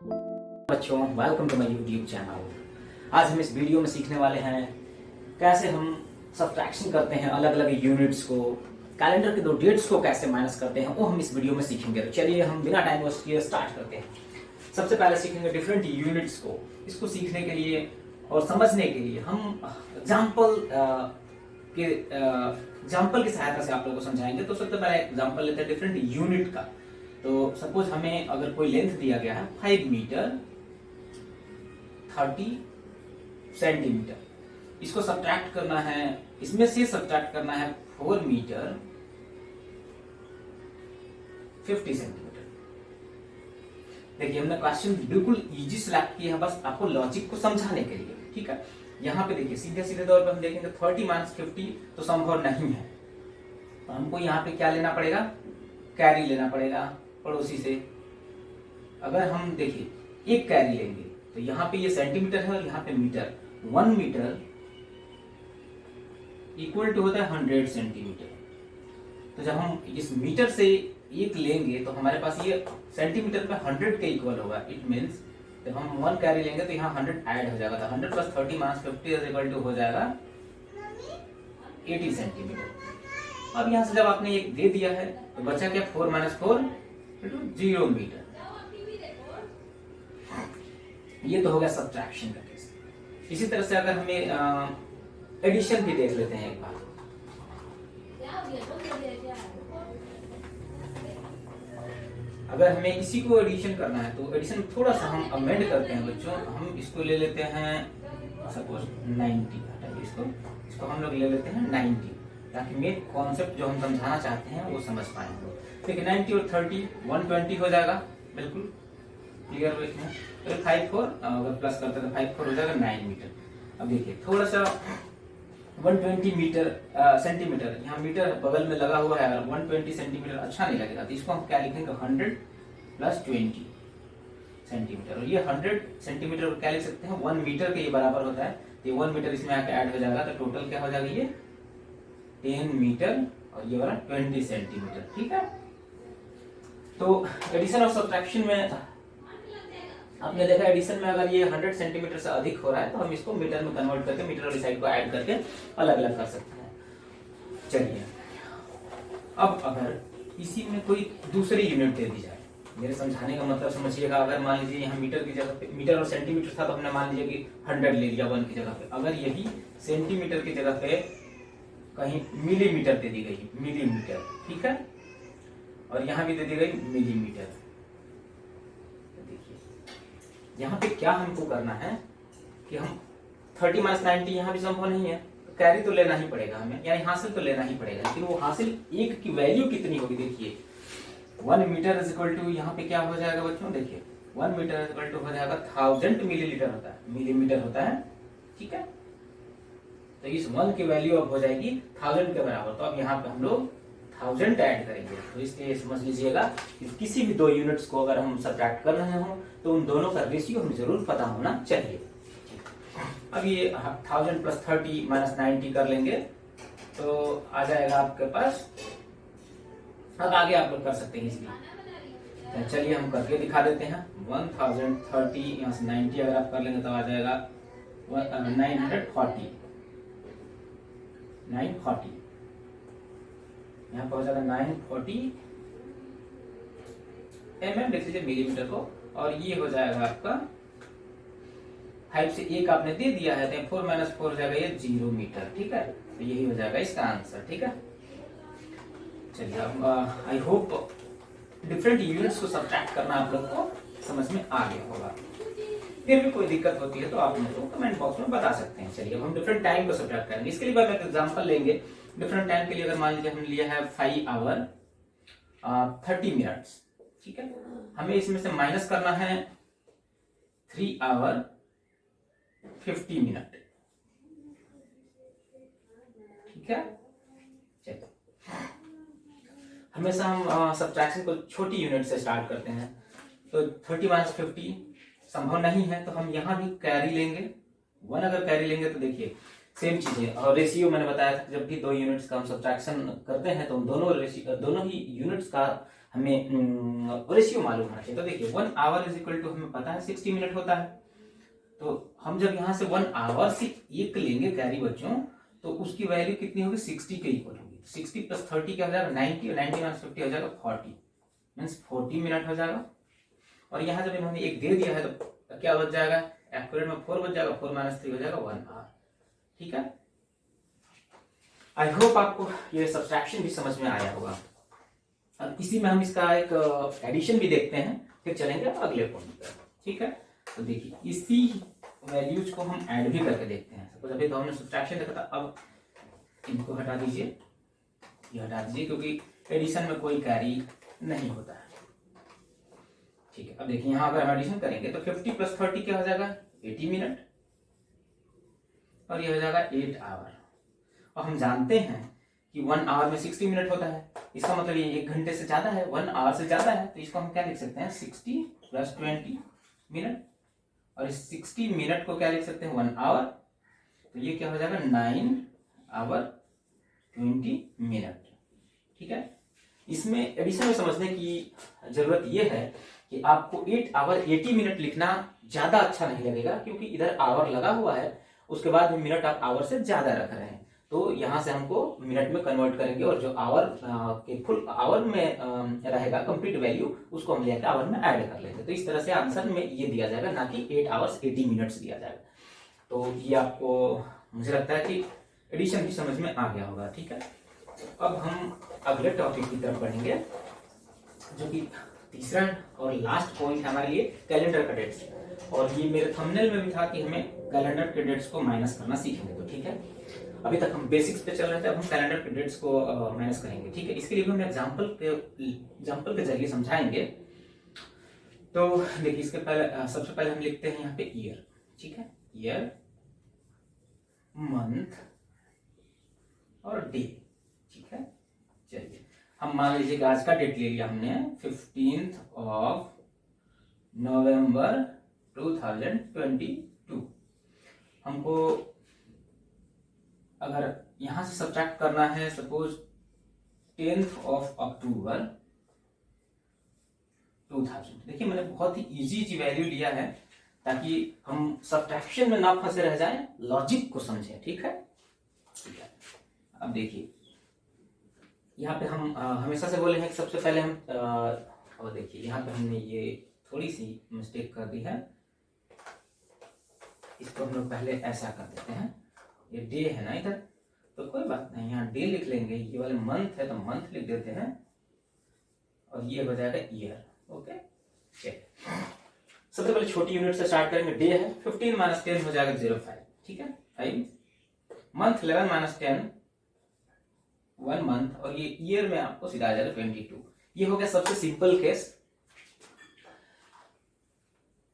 बच्चों, welcome to my YouTube channel. आज हम इस वीडियो में सीखने वाले हैं कैसे हम सब्ट्रैक्शन करते हैं अलग अलग यूनिट्स को, कैलेंडर के दो डेट्स को कैसे माइनस करते हैं वो हम इस वीडियो में सीखेंगे। तो चलिए हम बिना टाइम वेस्ट किए स्टार्ट करते हैं। सबसे पहले सीखेंगे डिफरेंट यूनिट्स को। इसको सीखने के लिए और समझने के लिए हम एग्जाम्पल की सहायता से आप लोगों को समझाएंगे। तो सबसे पहले एग्जाम्पल लेते हैं डिफरेंट यूनिट का। तो सपोज हमें अगर कोई लेंथ दिया गया है 5 मीटर 30 सेंटीमीटर, इसको सब्ट्रैक्ट करना है, इसमें से सब्ट्रैक्ट करना है 4 मीटर 50 सेंटीमीटर। देखिए हमने क्वेश्चन बिल्कुल इजी सिलेक्ट किया है बस आपको लॉजिक को समझाने के लिए, ठीक है। यहाँ पे देखिए सीधे सीधे तौर पे हम देखेंगे 30 माइनस 50 तो संभव नहीं है, तो हमको यहाँ पे क्या लेना पड़ेगा, कैरी लेना पड़ेगा पड़ोसी से। अगर हम देखिए एक कैरी लेंगे तो यहाँ पे ये सेंटीमीटर है और यहाँ पे मीटर, 1 मीटर इक्वल टू होता है 100 सेंटीमीटर। तो जब हम इस मीटर से एक लेंगे तो हमारे पास ये सेंटीमीटर पे 100 के इक्वल होगा। इट मीन्स जब हम 1 कैरी लेंगे तो यहाँ 100 ऐड हो जाएगा, तो 100 plus 30 minus 50 is equal to हो जाएगा 80 सेंटीमीटर। अब यहाँ से जब आपने एक दे दिया है तो बचा क्या, 4 माइनस 4 0 मीटर। ये तो हो गया सब्ट्रैक्शन का केस। इसी तरह से अगर हमें एडिशन भी देख लेते हैं एक बार। अगर हमें इसी को एडिशन करना है तो एडिशन थोड़ा सा हम अमेंड करते हैं बच्चों। हम इसको ले लेते हैं सपोज 90, इसको हम लोग ले लेते हैं 90, ताकि मेन कॉन्सेप्ट जो हम समझाना चाहते हैं वो समझ पाए। देखिए 90 और 30 120 हो जाएगा, बिल्कुल क्लियर हुए हैं। तो 5 4 अगर प्लस करते हैं तो 5 4 हो जाएगा 9 मीटर। अब देखिए थोड़ा सा 120 मीटर सेंटीमीटर, यहाँ मीटर बगल में लगा हुआ है, अगर 120 सेंटीमीटर अच्छा नहीं लगेगा तो इसको हम क्या लिखेंगे 100 प्लस 20 सेंटीमीटर। और ये 100 सेंटीमीटर क्या लिख सकते हैं 1 मीटर के ये बराबर होता है, तो ये 1 मीटर इसमें आके ऐड हो जाएगा, तो टोटल क्या हो जाएगा ये 10 मीटर और ये वाला 20 सेंटीमीटर, ठीक है। तो एडिशन और सब्ट्रैक्शन में आपने देखा एडिशन में अगर ये 100 सेंटीमीटर से अधिक हो रहा है तो हम इसको मीटर में कन्वर्ट करके मीटर वाली साइड को ऐड करके अलग अलग कर सकते हैं। चलिए अब अगर इसी में कोई दूसरी यूनिट दे दी जाए, मेरे समझाने का मतलब समझिएगा। अगर मान लीजिए यहाँ मीटर की जगह पे, मीटर और सेंटीमीटर था तो हमने मान लीजिए कि 100 ले लिया 1 की जगह पे। अगर यही सेंटीमीटर की जगह पे कहीं मिलीमीटर दे दी गई, मिलीमीटर, ठीक है, और यहाँ भी दे दी गई मिलीमीटर। देखिए यहाँ पे क्या हमको करना है कि हम 30 माइनस 90 यहाँ भी संभव नहीं है, तो कैरी तो लेना ही पड़ेगा हमें, यानी हासिल तो लेना ही पड़ेगा। लेकिन वो हासिल एक की वैल्यू कितनी होगी, देखिए 1 मीटर इज इक्वल टू यहाँ पे क्या हो जाएगा बच्चों, देखिए 1 मीटर इज इक्वल टू हो जाएगा 1000 मिलीलीटर होता है, मिलीमीटर होता है, ठीक है। तो इस 1 की वैल्यू अब हो जाएगी 1000 के बराबर। तो अब यहाँ पे हम लोग 1000 ऐड करेंगे। तो इसलिए समझ लीजिएगा कि किसी भी दो यूनिट्स को अगर हम सब्ट्रैक्ट कर रहे हो तो उन दोनों का रेशियो हमें जरूर पता होना चाहिए। अब ये 1000 प्लस 30 माइनस 90 कर लेंगे तो आ जाएगा आपके पास। अब आगे आप लोग कर सकते हैं इसलिए, चलिए हम करके दिखा देते हैं। 1030 यहाँ से 90 अगर आप कर लेंगे तो आ जाएगा 940, यहाँ पर हो जाएगा 940 mm, देख लीजिए मिलीमीटर को, और ये हो जाएगा आपका 5 से 1 आपने दे दिया है तो 4 माइनस 4 हो जाएगा ये 0 मीटर, ठीक है। तो यही हो जाएगा इसका आंसर, ठीक है। चलिए अब आई होप डिफरेंट यूनिट्स को सब्ट्रैक्ट करना आप लोग को समझ में आ गया होगा। फिर भी कोई दिक्कत होती है तो आप मेरे को कमेंट बॉक्स में बता सकते हैं। चलिए अब हम डिफरेंट टाइम को सब्ट्रैक्ट करेंगे। इसके लिए हम एक एग्जांपल लेंगे। डिफरेंट टाइम के लिए अगर मान लीजिए हमने लिया है 5 आवर 30 मिनट्स, ठीक है। हमें इसमें से माइनस करना है 3 आवर 50 मिनट, ठीक है। चलिए हमेशा हम सब्ट्रैक्शन को छोटी यूनिट से स्टार्ट करते हैं। तो 30 माइनस 50 संभव नहीं है तो हम यहाँ भी कैरी लेंगे 1। अगर कैरी लेंगे तो देखिए सेम चीज है। और रेशियो मैंने बताया था जब भी दो यूनिट्स का हम सब्ट्रैक्शन करते हैं तो दोनों ही यूनिट्स का हमें रेशियो मालूम होना चाहिए। तो देखिए 1 आवर इज इक्वल टू हमें पता है 60 मिनट होता है। तो हम जब यहाँ से 1 आवर से एक लेंगे कैरी बच्चों, तो उसकी वैल्यू कितनी होगी, 60 के इक्वल होगी। 60 प्लस 30 क्या हो जाएगा 90, और 90 माइनस 50 हो जाएगा 40, मीन्स 40 मिनट हो जाएगा। और यहाँ जब इन्होंने एक दे दिया है तो क्या बच जाएगा, एक्यूरेट में 4 बच जाएगा, 4 माइनस 3 हो जाएगा 1 आवर। ठीक है, आई होप आपको ये सब्सट्रैक्शन भी समझ में आया होगा। अब इसी में हम इसका एक एडिशन भी देखते हैं, फिर चलेंगे अगले पॉइंट पर। ठीक है, तो देखिए इसी वैल्यूज को हम ऐड भी करके देखते हैं। सपोज अभी तो हमने सब्सट्रैक्शन देखा था, अब इनको हटा दीजिए, ये हटा दीजिए क्योंकि एडिशन में कोई कैरी नहीं होता है। ठीक है, अब देखिए यहाँ अगर हम एडिशन करेंगे तो 50 प्लस 30 क्या हो जाएगा 80 मिनट, और ये हो जाएगा 8 आवर। और हम जानते हैं कि 1 आवर में 60 मिनट होता है, इसका मतलब ये 1 घंटे से ज्यादा है, 1 आवर से ज्यादा है। तो इसको हम क्या लिख सकते हैं 60 प्लस 20 मिनट, और इस 60 मिनट को क्या लिख सकते हैं 1 आवर। तो ये क्या हो जाएगा 9 आवर 20 मिनट। ठीक है, इसमें एडिशन में समझने की जरूरत यह है कि आपको 8 आवर 80 मिनट लिखना ज्यादा अच्छा नहीं लगेगा, क्योंकि इधर आवर लगा हुआ है, उसके बाद मिनट आप आवर से ज्यादा रख रहे हैं। तो यहां से हमको मिनट में कन्वर्ट करेंगे, और जो आवर के फुल आवर में रहेगा कंप्लीट वैल्यू, उसको हम लेकर आवर में ऐड कर लेंगे। तो इस तरह से आंसर में ये दिया जाएगा, ना कि 8 आवर्स 80 मिनट्स दिया जाएगा। तो ये आपको मुझे लगता है कि एडिशन भी समझ में आ गया होगा। ठीक है, अब हम अगले टॉपिक की तरफ बढ़ेंगे, जो कि तीसरा और लास्ट पॉइंट हमारे लिए कैलेंडर का डेट्स। और ये मेरे थंबनेल में भी था कि हमें कैलेंडर के डेट्स को माइनस करना सीखेंगे। तो ठीक है, अभी तक हम बेसिक्स पे चल रहे थे, अब हम कैलेंडर के डेट्स को माइनस करेंगे। ठीक है, इसके लिए हम एग्जांपल के जरिए समझाएंगे। तो देखिए इसके पहले सबसे पहले हम लिखते हैं यहाँ पे ईयर। ठीक है, ईयर, मंथ और डे। ठीक है, चलिए हम मान लीजिए आज का डेट ले लिया हमने 15 नवंबर 2022। हमको अगर यहां से सब्ट्रैक्ट करना है सपोज 10 अक्टूबर 2000। देखिए मैंने बहुत ही इजी वैल्यू लिया है ताकि हम सब्ट्रैक्शन में ना फंसे रह जाएं, लॉजिक को समझें। ठीक है, अब देखिए यहाँ पे हम हमेशा से बोले हैं कि सबसे पहले हम और देखिए यहाँ पे हमने ये थोड़ी सी मिस्टेक कर दी है, इसको हम लोग पहले ऐसा कर देते हैं। ये डे है ना इधर, तो कोई बात नहीं, यहाँ डे लिख लेंगे। ये वाले मंथ है तो मंथ लिख देते हैं, और ये हो जाएगा ईयर। ओके, सबसे पहले छोटी यूनिट से स्टार्ट करेंगे। डे है 15 माइनस 10 हो जाएगा 05। ठीक है, 5 मंथ 11 माइनस 10 1 मंथ, और ये ईयर में आपको सीधा आ जाएगा 22। ये हो गया सबसे सिंपल केस,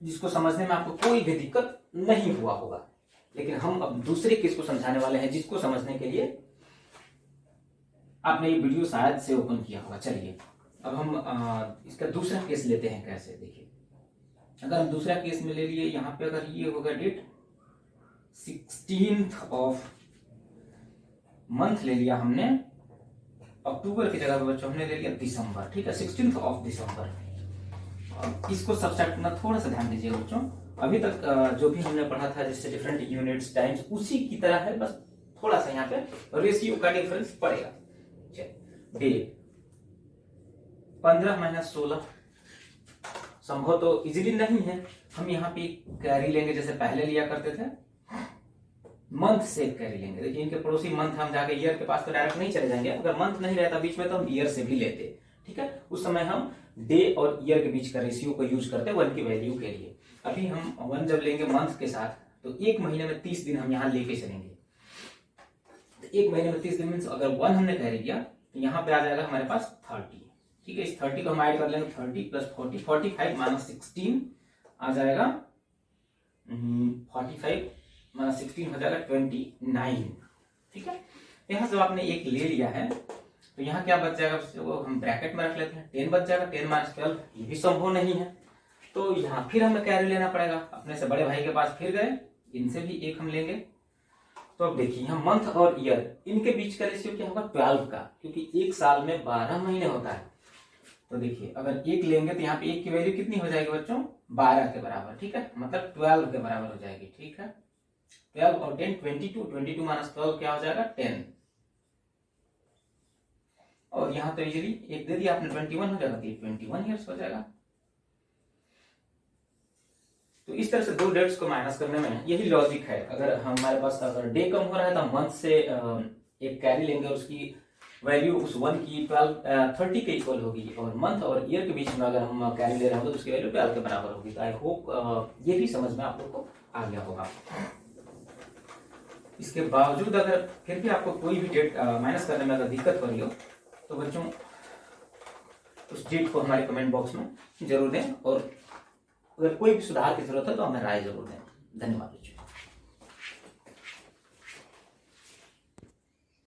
जिसको समझने में आपको कोई भी दिक्कत नहीं हुआ होगा। लेकिन हम अब दूसरे केस को समझाने वाले हैं, जिसको समझने के लिए आपने ये वीडियो शायद से ओपन किया होगा। चलिए अब हम इसका दूसरा केस लेते हैं। कैसे, देखिए अगर हम दूसरा केस में ले लिए, यहाँ पे अगर ये होगा डेट 16 मंथ ले लिया हमने, अक्टूबर की जगह पे बच्चों हमने ले लिया दिसंबर। ठीक है, 16 दिसंबर। इसको सब्सट्रैक्ट करना थोड़ा सा ध्यान दीजिएगा बच्चों। अभी तक जो भी हमने पढ़ा था जैसे डिफरेंट यूनिट्स टाइम्स उसी की तरह है, बस थोड़ा सा यहाँ पे रेशियो का डिफरेंस पड़ेगा। डे 15 माइनस 16 संभव तो इजीली नहीं है, हम यहाँ पे कैरी लेंगे जैसे पहले लिया करते थे, मंथ से कैरी लेंगे। देखिए इनके पड़ोसी मंथ, हम जाके ईयर के पास तो डायरेक्ट नहीं चले जाएंगे। अगर मंथ नहीं रहता बीच में तो हम ईयर से भी लेते। ठीक है, उस समय हम डे और ईयर के बीच का रेशियो को यूज करते हैं 1 की वैल्यू के लिए। अभी हम 1 जब लेंगे मंथ के साथ, तो 1 महीने में 30 दिन हम यहाँ लेके चलेंगे। तो 1 महीने में 30 दिन मीन्स अगर 1 हमने कैरी किया तो यहाँ पे आ जाएगा हमारे पास 30। ठीक है, इस 30 को हम ऐड कर लेंगे, 30 प्लस 40, 45 माइनस 16 आ जाएगा 45 माइनस 16 हो जाएगा 29। ठीक है, यहाँ से आपने एक ले लिया है, तो यहाँ क्या बच जाएगा, वो हम ब्रैकेट में रख लेते हैं, 10 बच जाएगा। 10 माइनस 12 ये भी संभव नहीं है, तो यहाँ फिर हमें कैरी लेना पड़ेगा। अपने से बड़े भाई के पास फिर गए, इनसे भी एक हम लेंगे। तो अब देखिए यहाँ मंथ और ईयर, इनके बीच का रेशियो क्या होगा 12 का, क्योंकि एक साल में 12 महीने होता है। तो देखिए अगर 1 लेंगे तो यहाँ पे 1 की वैल्यू कितनी हो जाएगी बच्चों, 12 के बराबर, ठीक है, मतलब 12 के बराबर हो जाएगी, ठीक है। 12 और 10 22, 22 माइनस 12 क्या हो जाएगा 10, और यहाँ तो इजीली एक दे दिया आपने 21 हो जाएगा, तो 21 ईयर्स हो जाएगा। तो इस तरह से दो डेट्स को माइनस करने में यही लॉजिक है। अगर हमारे पास अगर डे कम हो रहा है तो मंथ से एक कैरी लेंगे और उसकी वैल्यू उस 1 की 30 के इक्वल होगी, और मंथ और ईयर के बीच में अगर हम कैरी ले रहे होंगे तो उसकी वैल्यू 12 के बराबर होगी। तो आई होप ये भी समझ में आप लोग को आ गया होगा। इसके बावजूद अगर फिर भी आपको कोई भी डेट माइनस करने में अगर दिक्कत हो रही हो तो बच्चों उस डेट को हमारे कमेंट बॉक्स में जरूर दें, और अगर कोई भी सुधार की जरूरत है तो हमें राय जरूर दें। धन्यवाद।